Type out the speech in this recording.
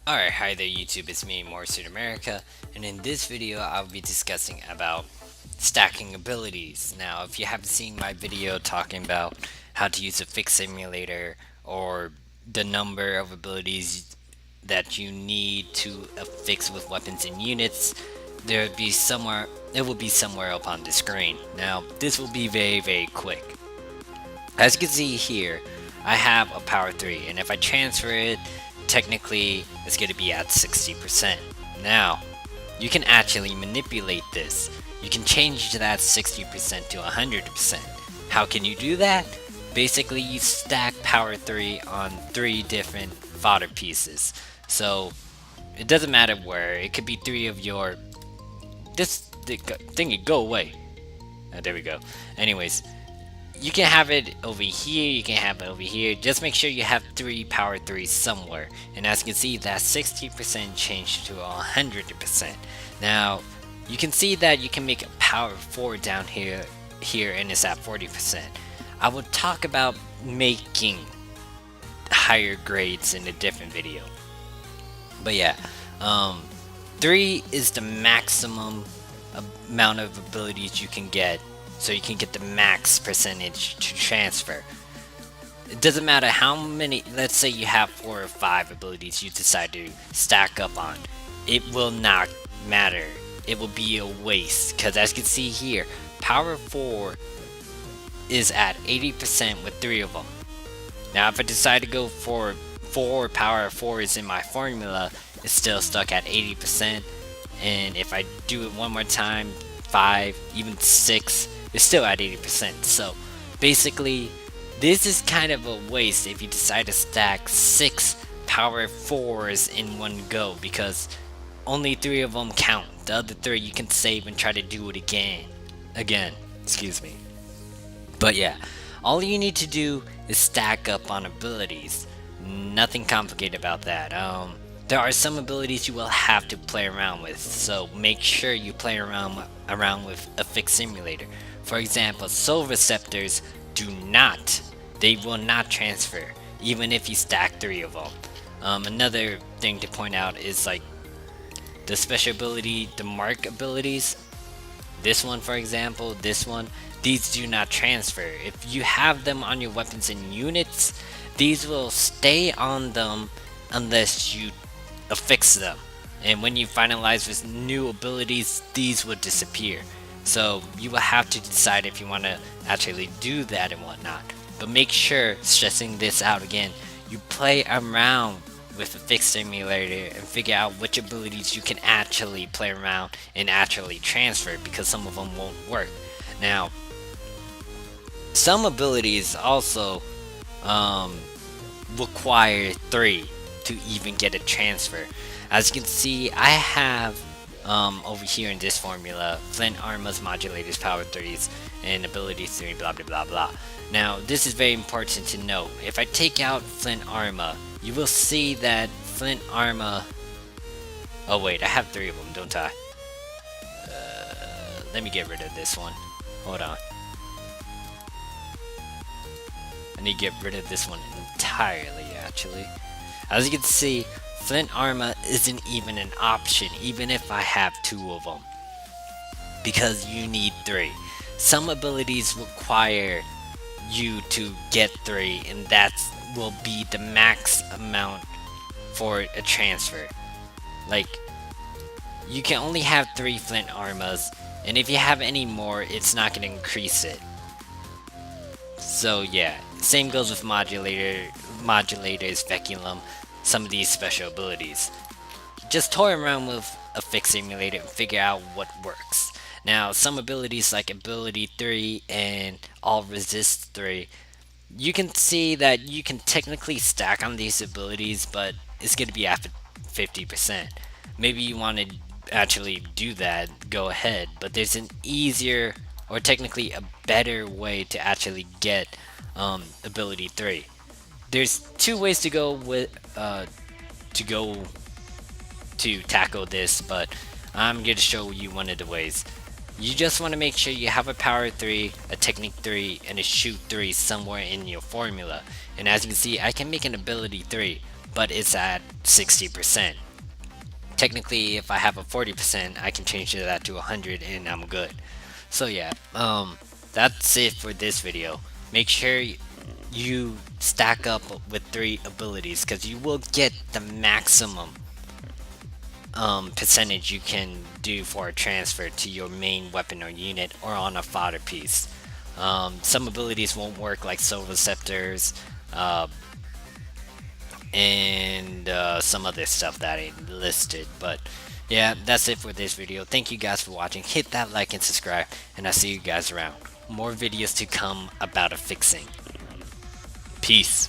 Alright, hi there YouTube, it's me, Morris America, and in this video I'll be discussing about stacking abilities. Now, if you haven't seen my video talking about how to use a Affix simulator or the number of abilities that you need to affix with weapons and units, it will be somewhere up on the screen. Now, this will be very quick. As you can see here, I have a power 3, and if I transfer it, technically it's going to be at 60%. Now, you can actually manipulate this. You can change that 60% to 100%. How can you do that? Basically, you stack power 3 on 3 different fodder pieces. So, it doesn't matter where. It could be 3 of your... This thing, go away. There we go. Anyways, you can have it over here, you can have it over here. Just make sure you have 3 power 3s somewhere. And as you can see, that 60% changed to 100%. Now, you can see that you can make a power 4 down here, and it's at 40%. I will talk about making higher grades in a different video. But yeah, 3 is the maximum amount of abilities you can get, so you can get the max percentage to transfer. It doesn't matter how many, let's say you have 4 or 5 abilities you decide to stack up on. It will not matter. It will be a waste, because as you can see here, power 4 is at 80% with 3 of them. Now if I decide to go for 4 power 4s in my formula, it's still stuck at 80%. And if I do it one more time, 5, even 6, it's still at 80%. So basically, this is kind of a waste if you decide to stack 6 power 4s in one go, because only 3 of them count. The other 3 you can save and try to do it again, excuse me. But yeah, all you need to do is stack up on abilities. Nothing complicated about that. There are some abilities you will have to play around with, so make sure you play around with Affix Simulator. For example, soul receptors they will not transfer, even if you stack 3 of them. Another thing to point out is like the special ability, the mark abilities. This one, for example, these do not transfer. If you have them on your weapons and units, these will stay on them unless you affix them, and when you finalize with new abilities, these will disappear. So you will have to decide if you want to actually do that and whatnot. But make sure, stressing this out again, you play around with a Affix Simulator and figure out which abilities you can actually play around and actually transfer, because some of them won't work. Now, some abilities also require 3 to even get a transfer. As you can see, I have over here in this formula, Flint Armor's modulators, power 3s, and abilities 3, blah blah blah blah. Now, this is very important to note. If I take out Flint Armor, you will see that Flint Armor... Oh wait, I have 3 of them, don't I? Let me get rid of this one. Hold on. I need to get rid of this one entirely, actually. As you can see, Flint Armor isn't even an option, even if I have 2 of them, because you need 3. Some abilities require you to get 3, and that will be the max amount for a transfer. Like, you can only have 3 Flint Armors, and if you have any more, it's not going to increase it. So yeah, same goes with modulators, Veculum, some of these special abilities. Just toy around with a Affix Simulator and figure out what works. Now, some abilities like Ability 3 and All Resist 3, you can see that you can technically stack on these abilities, but it's going to be at 50%. Maybe you want to actually do that, go ahead, but there's an easier, or technically a better way to actually get Ability 3. There's 2 ways to go to tackle this, but I'm going to show you one of the ways. You just want to make sure you have a power 3, a technique 3, and a shoot 3 somewhere in your formula. And as you can see, I can make an ability 3, but it's at 60%. Technically, if I have a 40%, I can change that to 100 and I'm good. So yeah, that's it for this video. Make sure you stack up with 3 abilities, because you will get the maximum percentage you can do for a transfer to your main weapon or unit or on a fodder piece. Some abilities won't work, like Silver Scepters, and some other stuff that ain't listed. But yeah, that's it for this video. Thank you guys for watching. Hit that like and subscribe, and I'll see you guys around. More videos to come about affixing. Peace.